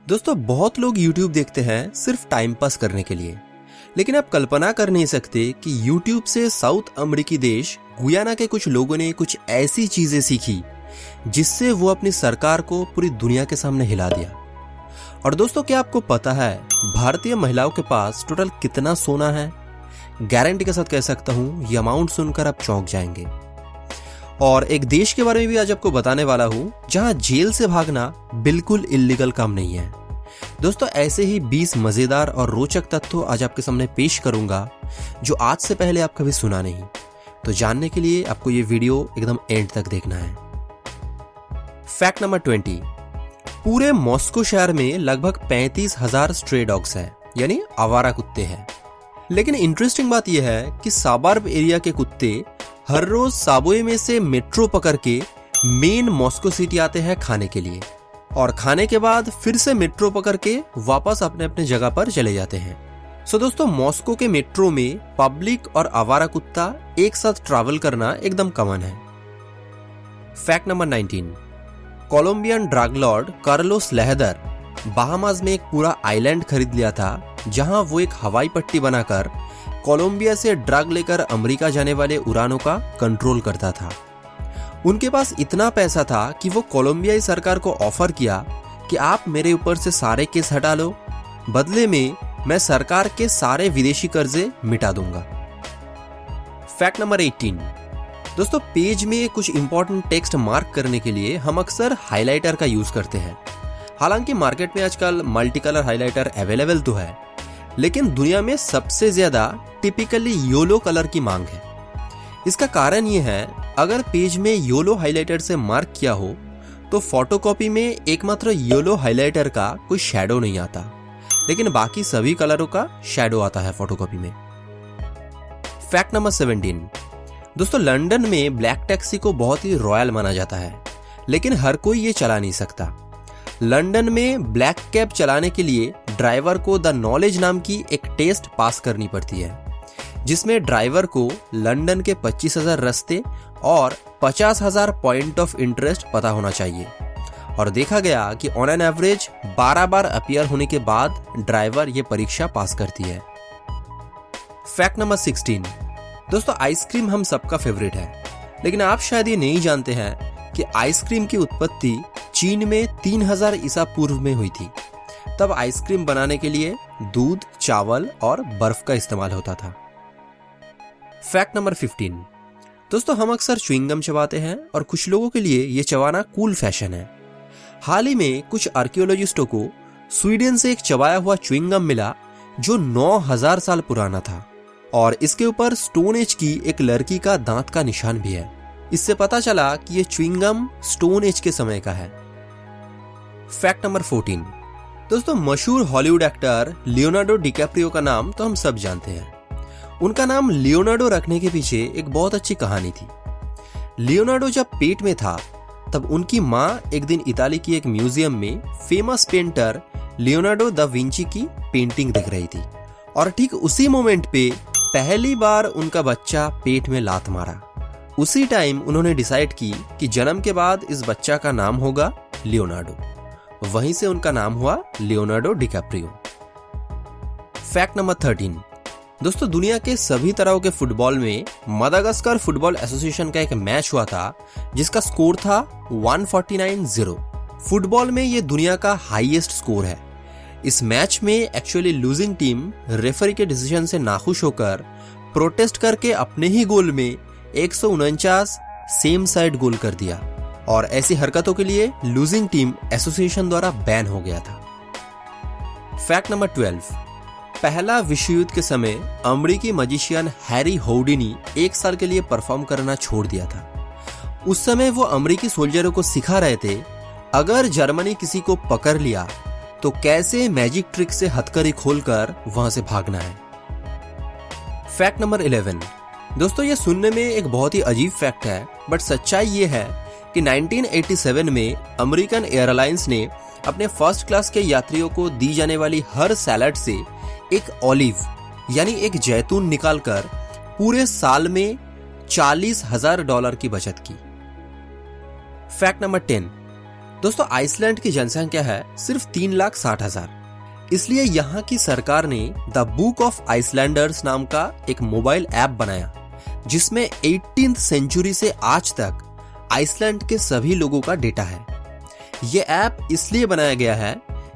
दोस्तों बहुत लोग YouTube देखते हैं सिर्फ टाइम पास करने के लिए, लेकिन आप कल्पना कर नहीं सकते कि YouTube से साउथ अमेरिकी देश गुयाना के कुछ लोगों ने कुछ ऐसी चीजें सीखी जिससे वो अपनी सरकार को पूरी दुनिया के सामने हिला दिया। और दोस्तों क्या आपको पता है भारतीय महिलाओं के पास टोटल कितना सोना है? गारंटी के साथ कह सकता हूं ये अमाउंट सुनकर आप चौंक जाएंगे। और एक देश के बारे में भी आज आपको बताने वाला हूं जहां जेल से भागना बिल्कुल इल्लीगल काम नहीं है। दोस्तों ऐसे ही 20 मजेदार और रोचक तथ्य आज आपके सामने पेश करूंगा जो आज से पहले आप कभी सुना नहीं। तो जानने के लिए आपको ये वीडियो एकदम एंड तक देखना है। फैक्ट नंबर 20, पूरे मॉस्को शहर में लगभग 35,000 स्ट्रे डॉग्स हैं, यानी आवारा कुत्ते हैं। लेकिन इंटरेस्टिंग बात यह है कि साबर्ब एरिया के कुत्ते हर रोज साबवे में से मेट्रो पकड़ के मेन मॉस्को सिटी आते हैं खाने के लिए, और खाने के बाद फिर से मेट्रो पकड़ के वापस अपने अपने जगह पर चले जाते हैं। सो दोस्तों मॉस्को के मेट्रो में पब्लिक और आवारा कुत्ता एक साथ ट्रैवल करना एकदम कॉमन है। Fact number 19, Colombian drug lord Carlos Lehder Bahamas में एक पूरा आइलैंड खरीद लिया था जहां वो एक हवाई पट्टी बनाकर कोलंबिया से ड्रग लेकर अमेरिका जाने वाले उड़ानों का कंट्रोल करता था। उनके पास इतना पैसा था कि वो कोलंबियाई सरकार को ऑफर किया कि आप मेरे ऊपर से सारे केस हटा लो, बदले में मैं सरकार के सारे विदेशी कर्जे मिटा दूंगा। फैक्ट नंबर 18, दोस्तों पेज में कुछ इंपॉर्टेंट टेक्स्ट मार्क करने के लिए हम अक्सर हाइलाइटर का यूज करते हैं। हालांकि मार्केट में आजकल मल्टी कलर हाइलाइटर अवेलेबल तो है, लेकिन दुनिया में सबसे ज्यादा टिपिकली येलो कलर की मांग है। इसका कारण ये है, अगर पेज में येलो हाइलाइटर से मार्क किया हो तो फोटोकॉपी में एकमात्र येलो हाइलाइटर का कोई शैडो नहीं आता, लेकिन बाकी सभी कलरों का शैडो आता है फोटोकॉपी में। फैक्ट नंबर 17, दोस्तों लंदन में ब्लैक टैक्सी को बहुत ही रॉयल माना जाता है, लेकिन हर कोई ये चला नहीं सकता। लंदन में ब्लैक कैब चलाने के लिए ड्राइवर को द नॉलेज नाम की एक टेस्ट पास करनी पड़ती है, जिसमें ड्राइवर को लंदन के 25,000 रास्ते और 50,000 पॉइंट ऑफ इंटरेस्ट पता होना चाहिए। और देखा गया कि on an average 12 bar appear होने के बाद ड्राइवर ये परीक्षा पास करती है। फैक्ट नंबर 16, दोस्तों आइसक्रीम हम सबका फेवरेट है, लेकिन आप शायद ये नहीं जानते हैं कि आइसक्रीम की उत्पत्ति चीन में 3000 ईसा पूर्व में हुई थी। तब आइसक्रीम बनाने के लिए दूध, चावल और बर्फ का इस्तेमाल होता था। फैक्ट नंबर 15, दोस्तों हम अक्सर च्युइंगम चबाते हैं और कुछ लोगों के लिए ये चबाना कूल फैशन है। हाल ही में कुछ आर्कियोलॉजिस्टों को स्वीडन से एक चबाया हुआ च्युइंगम मिला जो 9000 साल पुराना था, और इसके ऊपर स्टोन एज की एक लड़की का दांत का निशान भी है। इससे पता चला कि ये च्युइंगम स्टोन एज के समय का है। फैक्ट नंबर 14, दोस्तों मशहूर हॉलीवुड एक्टर लियोनार्डो डिकैप्रियो का नाम तो हम सब जानते हैं। उनका नाम लियोनार्डो रखने के पीछे एक बहुत अच्छी कहानी थी। लियोनार्डो जब पेट में था तब उनकी माँ एक दिन इताली की एक म्यूजियम में famous painter Leonardo da Vinci की पेंटिंग देख रही थी, और ठीक उसी मोमेंट पे पहली बार उनका बच्चा पेट में लात मारा। उसी टाइम उन्होंने डिसाइड की कि जन्म के बाद इस बच्चा का नाम होगा लियोनार्डो। वहीं से उनका नाम हुआ लियोनार्डो डिकैप्रियो। फैक्ट नंबर 13, दोस्तों दुनिया के सभी तरह के फुटबॉल में मदागास्कर फुटबॉल एसोसिएशन का एक मैच हुआ था जिसका स्कोर था 149-0। फुटबॉल में ये दुनिया का हाईएस्ट स्कोर है। इस मैच में एक्चुअली लूजिंग टीम रेफरी के डिसीजन से नाखुश होकर प्रोटेस्ट करके अपने ही गोल में 149 सेम साइड गोल कर दिया, और ऐसी हरकतों के लिए लूजिंग टीम एसोसिएशन द्वारा बैन हो गया था। फैक्ट नंबर 12, पहला विश्व युद्ध के समय अमेरिकी मजिशियन हैरी होउडिनी 1 साल के लिए परफॉर्म करना छोड़ दिया था। उस समय वो अमेरिकी सोल्जरों को सिखा रहे थे अगर जर्मनी किसी को पकड़ लिया तो कैसे मैजिक ट्रिक से हथकड़ी खोलकर वहां से भागना है। फैक्ट नंबर 11, दोस्तों ये सुनने में एक बहुत ही अजीब फैक्ट है, बट सच्चाई ये है कि 1987 में अमेरिकन एयरलाइंस ने अपने फर्स्ट क्लास के यात्रियों को दी जाने वाली हर सैलड से एक ऑलिव यानी एक जैतून निकालकर पूरे साल में $40,000 की बचत की। फैक्ट नंबर 10, दोस्तों आइसलैंड की जनसंख्या है सिर्फ 3,60,000। इसलिए यहाँ की सरकार ने द बुक ऑफ आइसलैंडर्स नाम का एक मोबाइल ऐप बनाया, जिसमें 18th सेंचुरी से आज तक आइसलैंड के सभी लोगों का डेटा है। ये ऐप इसलिए बनाया गया है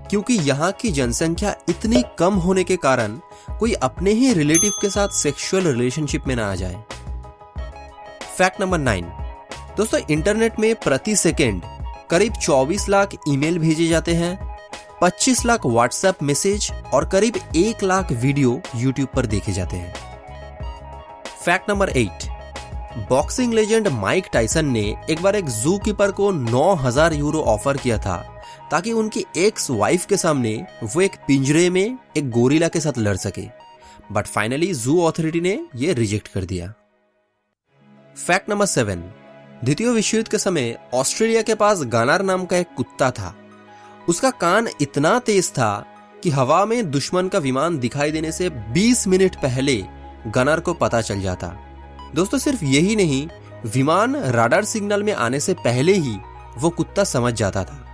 क्योंकि यहाँ की जनसंख्या इतनी कम होने के कारण कोई अपने ही रिलेटिव के साथ सेक्सुअल रिलेशनशिप में ना आ जाए। Fact number 9। दोस्तों इंटरनेट में प्रति सेकेंड करीब 24 लाख ईमेल भेजे जाते हैं, 25 लाख व्हाट्सएप मैसेज और करीब 1 लाख वीडियो यूट्यूब पर देखे जाते हैं। Fact number 8। Boxing legend Mike Tyson ने एक बार एक जू कीपर को 9,000 यूरो ऑफर किया था ताकि उनकी एक्स वाइफ के सामने वो एक पिंजरे में एक गोरिल्ला के साथ लड़ सके, बट फाइनली जू अथॉरिटी ने ये रिजेक्ट कर दिया। Fact number 7। द्वितीय विश्व युद्ध के समय ऑस्ट्रेलिया के पास गानार नाम का एक कुत्ता था। उसका कान इतना तेज था कि हवा में दुश्मन का विमान दिखाई देने से 20 मिनट पहले गनर को पता चल जाता। दोस्तों सिर्फ यही नहीं, विमान राडार सिग्नल में आने से पहले ही वो कुत्ता समझ जाता था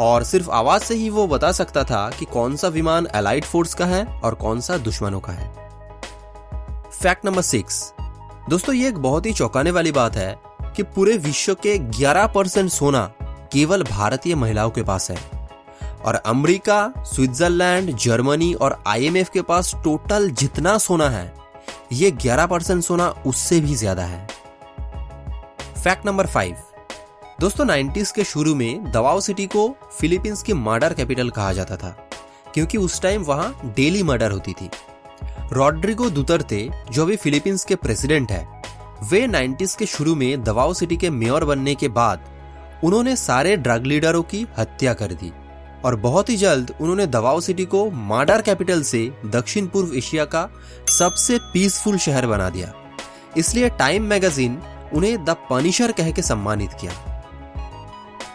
और सिर्फ आवाज से ही वो बता सकता था कि कौन सा विमान एलाइड फोर्स का है और कौन सा दुश्मनों का है। Fact number 6। दोस्तों ये एक बहुत ही चौंकाने वाली बात है कि पूरे विश्व के 11% सोना केवल भारतीय महिलाओं के पास है और अमेरिका, स्विट्जरलैंड, जर्मनी और IMF के पास टोटल जितना सोना है ये 11% सोना उससे भी ज्यादा है। Fact number 5। दोस्तों 90s के शुरू में दवाओ सिटी को फिलीपींस की मर्डर कैपिटल कहा जाता था क्योंकि उस टाइम वहां डेली मर्डर होती थी। रॉड्रिगो दुतर्ते जो अभी फिलीपींस के प्रेसिडेंट है, वे 90s के शुरू में दवाओ सिटी के मेयर बनने के बाद उन्होंने सारे ड्रग लीडरों की हत्या कर दी और बहुत ही जल्द उन्होंने दवाओ सिटी को मर्डर कैपिटल से दक्षिण पूर्व एशिया का सबसे पीसफुल शहर बना दिया। इसलिए टाइम मैगजीन उन्हें द पनिशर कह के सम्मानित किया।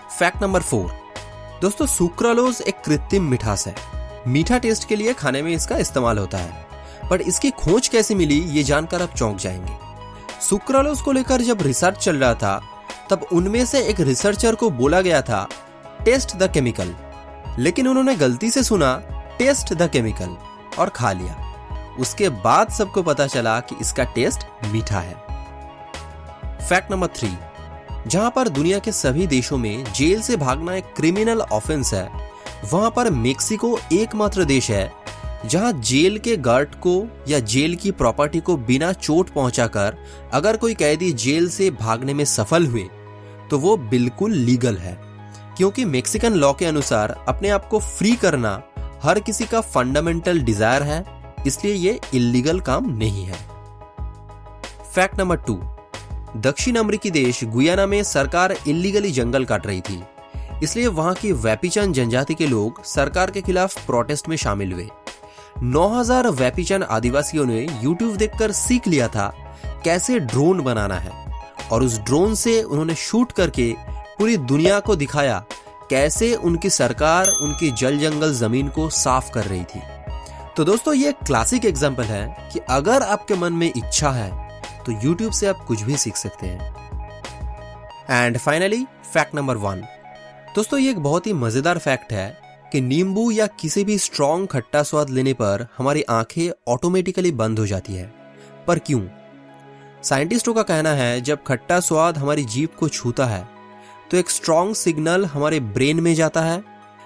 Fact number 4। दोस्तों सुक्रालोज एक कृत्रिम मिठास है। मीठा टेस्ट के लिए खाने में इसका इस्तेमाल होता है, बट इसकी खोज कैसे मिली ये जानकर आप चौंक जाएंगे। सुक्रालोज को लेकर जब रिसर्च चल रहा था तब उनमें से एक रिसर्चर को बोला गया था टेस्ट द केमिकल, लेकिन उन्होंने गलती से सुना टेस्ट द केमिकल और खा लिया। उसके बाद सबको पता चला कि इसका टेस्ट मीठा है। Fact number 3। जहां पर दुनिया के सभी देशों में जेल से भागना एक क्रिमिनल ऑफेंस है, वहां पर मेक्सिको एकमात्र देश है जहां जेल के गार्ड को या जेल की प्रॉपर्टी को बिना चोट पहुंचाकर अगर कोई कैदी जेल से भागने में सफल हुए तो वो बिल्कुल लीगल है, क्योंकि मेक्सिकन लॉ के अनुसार अपने आप को फ्री करना हर किसी का फंडामेंटल डिजायर है, इसलिए ये इल्लीगल काम नहीं है। Fact number 2। दक्षिण अमेरिकी देश गुयाना में सरकार इल्लीगली जंगल काट रही थी, इसलिए वहां की वेपिचन जनजाति के लोग सरकार के खिलाफ प्रोटेस्ट में शामिल हुए। 9,000 वेपिचन आदिवासियों ने YouTube देखकर सीख लिया था कैसे ड्रोन बनाना है और उस ड्रोन से उन्होंने शूट करके पूरी दुनिया को दिखाया कैसे उनकी सरकार उनकी जल जंगल जमीन को साफ कर रही थी। तो दोस्तों ये क्लासिक एग्जांपल है कि अगर आपके मन में इच्छा है तो YouTube से आप कुछ भी सीख सकते हैं। And finally fact number 1। दोस्तों ये एक बहुत ही मजेदार फैक्ट है कि नींबू या किसी भी स्ट्रॉन्ग खट्टा स्वाद लेने पर हमारी आंखें ऑटोमेटिकली बंद हो जाती है। पर क्यों? साइंटिस्टों का कहना है जब खट्टा स्वाद हमारी जीभ को छूता है तो एक स्ट्रॉन्ग सिग्नल हमारे ब्रेन में जाता है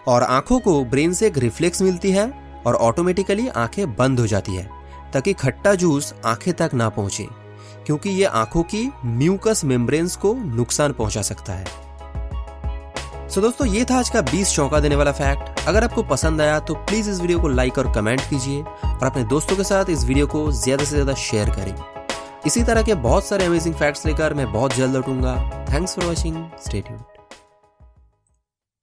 और आंखों को ब्रेन से एक रिफ्लेक्स मिलती है और ऑटोमेटिकली आंखें बंद हो जाती है ताकि खट्टा जूस आंखें तक ना पहुंचे, क्योंकि ये आंखों की म्यूकस मेम्ब्रेन्स को नुकसान पहुंचा सकता है। सो दोस्तों ये था आज का 20 चौंका देने वाला फैक्ट। अगर आपको पसंद आया तो प्लीज इस वीडियो को लाइक और कमेंट कीजिए और अपने दोस्तों के साथ इस वीडियो को ज्यादा से ज्यादा शेयर करें। इसी तरह के बहुत सारे अमेजिंग फैक्ट्स लेकर मैं बहुत जल्द लौटूंगा। Thanks for watching, stay tuned.